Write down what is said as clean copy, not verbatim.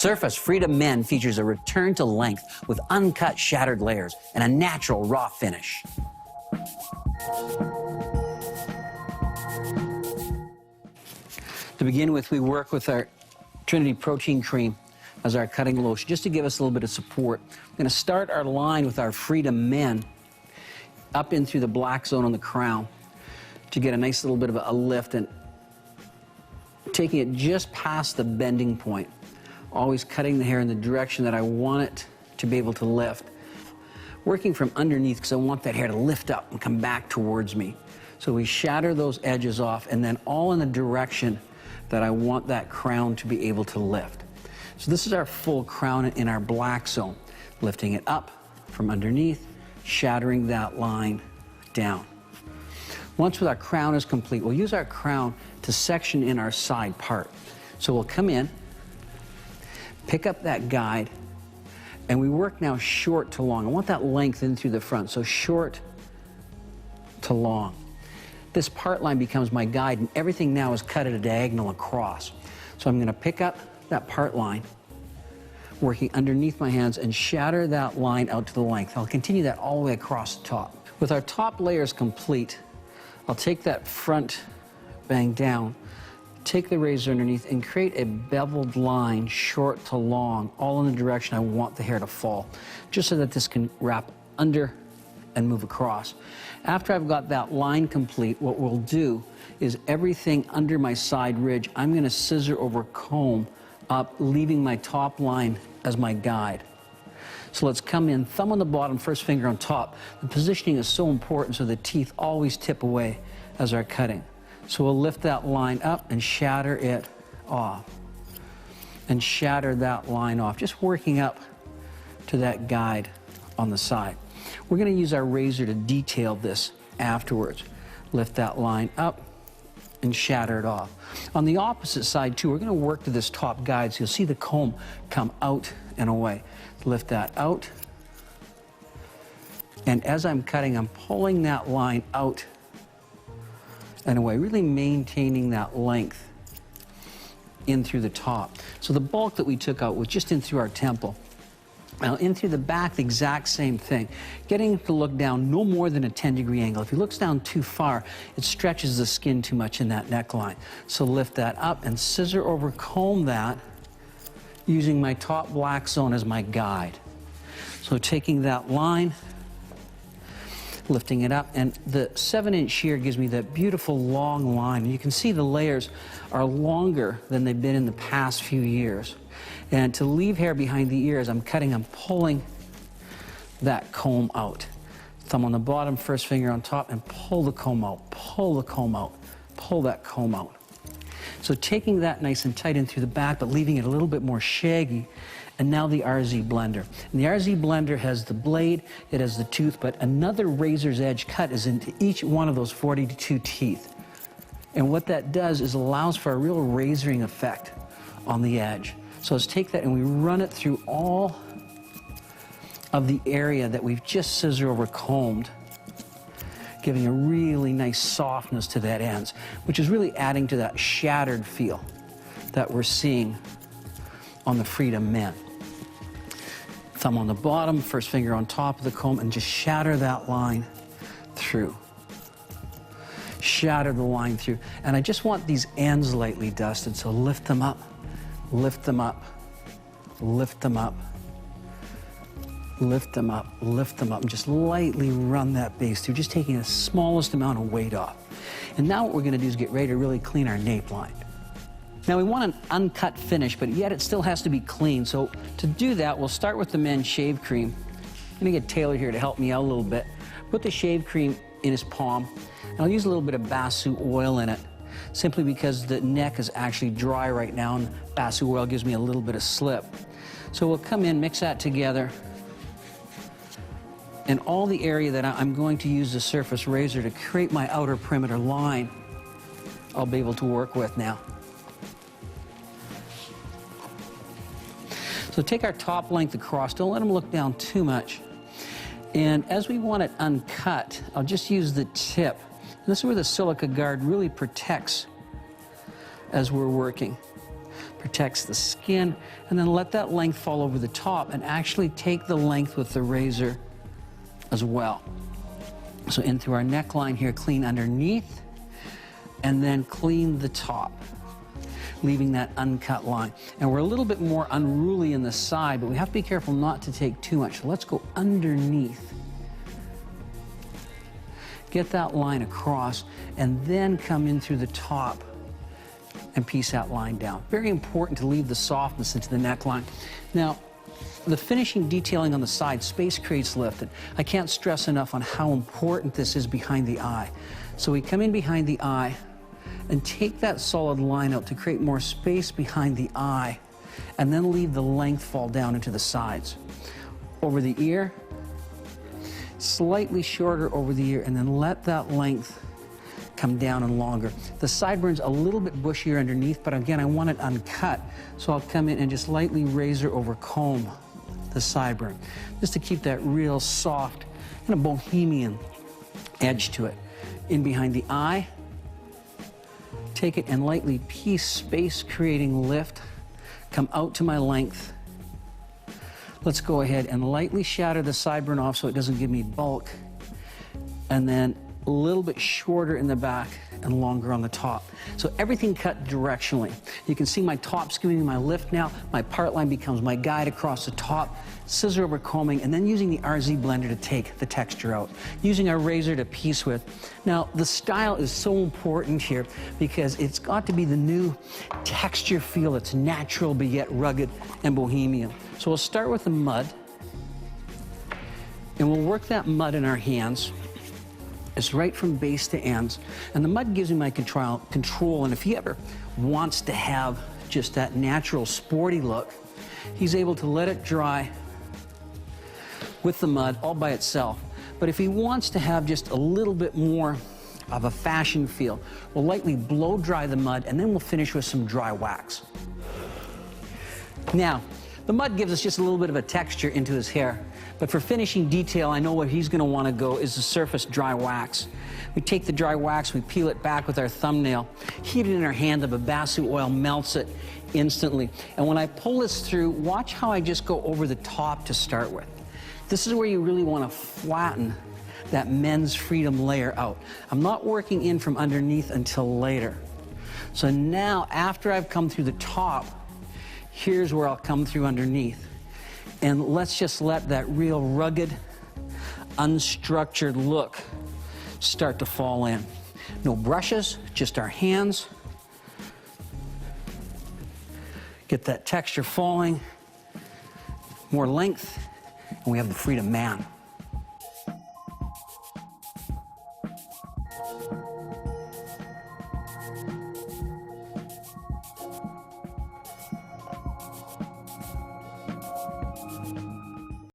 Surface Freedom Men features a return to length with uncut shattered layers and a natural raw finish. To begin with, we work with our Trinity Protein Cream as our cutting lotion, just to give us a little bit of support. We're going to start our line with our Freedom Men up in through the black zone on the crown to get a nice little bit of a lift, and taking it just past the bending point, always cutting the hair in the direction that I want it to be able to lift. Working from underneath because I want that hair to lift up and come back towards me. So we shatter those edges off, and then all in the direction that I want that crown to be able to lift. So this is our full crown in our black zone. Lifting it up from underneath, shattering that line down. Once our crown is complete, we'll use our crown to section in our side part. So we'll come in, pick up that guide, and we work now short to long. I want that length in through the front, so short to long. This part line becomes my guide, and everything now is cut at a diagonal across. So I'm going to pick up that part line, working underneath my hands, and shatter that line out to the length. I'll continue that all the way across the top. With our top layers complete, I'll take that front bang down, take the razor underneath, and create a beveled line short to long, all in the direction I want the hair to fall, just so that this can wrap under and move across. After I've got that line complete, what we'll do is everything under my side ridge, I'm going to scissor over comb up, leaving my top line as my guide. So let's come in, thumb on the bottom, first finger on top. The positioning is so important so the teeth always tip away as our cutting. So we'll lift that line up and shatter it off. And shatter that line off, just working up to that guide on the side. We're going to use our razor to detail this afterwards. Lift that line up and shatter it off. On the opposite side too, we're going to work to this top guide, so you'll see the comb come out and away. Lift that out, and as I'm cutting, I'm pulling that line out and away, really maintaining that length in through the top. So the bulk that we took out was just in through our temple. Now in through the back, the exact same thing. Getting to look down no more than a 10-degree angle. If he looks down too far, it stretches the skin too much in that neckline. So lift that up and scissor over comb that, using my top black zone as my guide. So taking that line, lifting it up, and the 7-inch shear gives me that beautiful long line. You can see the layers are longer than they've been in the past few years. And to leave hair behind the ears, I'm cutting, I'm pulling that comb out. Thumb on the bottom, first finger on top, and pull the comb out, pull the comb out, pull that comb out. So taking that nice and tight in through the back, but leaving it a little bit more shaggy. And now the RZ blender. And the RZ blender has the blade, it has the tooth, but another razor's edge cut is into each one of those 42 teeth. And what that does is allows for a real razoring effect on the edge. So let's take that and we run it through all of the area that we've just scissor over combed, giving a really nice softness to that ends, which is really adding to that shattered feel that we're seeing on the Freedom Men. Thumb on the bottom, first finger on top of the comb, and just shatter that line through. Shatter the line through. And I just want these ends lightly dusted, so lift them up, lift them up, lift them up, lift them up, lift them up, and just lightly run that base through, just taking the smallest amount of weight off. And now what we're going to do is get ready to really clean our nape line. Now we want an uncut finish, but yet it still has to be clean. So to do that, we'll start with the men's shave cream. I'm going to get Taylor here to help me out a little bit. Put the shave cream in his palm, and I'll use a little bit of Bassu oil in it, simply because the neck is actually dry right now, and Bassu oil gives me a little bit of slip. So we'll come in, mix that together, and all the area that I'm going to use the surface razor to create my outer perimeter line, I'll be able to work with now. So take our top length across, don't let them look down too much. And as we want it uncut, I'll just use the tip. And this is where the silica guard really protects as we're working. protects the skin, and then let that length fall over the top and actually take the length with the razor as well. So in through our neckline here, clean underneath, and then clean the top, leaving that uncut line. And we're a little bit more unruly in the side, but we have to be careful not to take too much. So let's go underneath. Get that line across, and then come in through the top and piece that line down. Very important to leave the softness into the neckline. Now, the finishing detailing on the side, space creates lift. And I can't stress enough on how important this is behind the eye. So we come in behind the eye and take that solid line out to create more space behind the eye, and then leave the length fall down into the sides. Over the ear, slightly shorter over the ear, and then let that length come down and longer. The sideburn's a little bit bushier underneath, but again, I want it uncut, so I'll come in and just lightly razor over comb the sideburn, just to keep that real soft, kind of bohemian edge to it. In behind the eye, take it and lightly piece, space creating lift, come out to my length. Let's go ahead and lightly shatter the sideburn off so it doesn't give me bulk, and then a little bit shorter in the back and longer on the top. So everything cut directionally. You can see my top's giving me my lift now. My part line becomes my guide across the top, scissor over combing, and then using the RZ blender to take the texture out. Using our razor to piece with. Now, the style is so important here because it's got to be the new texture feel that's natural but yet rugged and bohemian. So we'll start with the mud, and we'll work that mud in our hands. It's right from base to ends, and the mud gives me my control. And if he ever wants to have just that natural sporty look, he's able to let it dry with the mud all by itself. But if he wants to have just a little bit more of a fashion feel, we'll lightly blow dry the mud, and then we'll finish with some dry wax. Now, the mud gives us just a little bit of a texture into his hair. But for finishing detail, I know where he's going to want to go is the surface dry wax. We take the dry wax, we peel it back with our thumbnail, heat it in our hand, the Bassu oil melts it instantly. And when I pull this through, watch how I just go over the top to start with. This is where you really want to flatten that men's freedom layer out. I'm not working in from underneath until later. So now, after I've come through the top, here's where I'll come through underneath. And let's just let that real rugged, unstructured look start to fall in. No brushes, just our hands. Get that texture falling, more length, and we have the freedom man.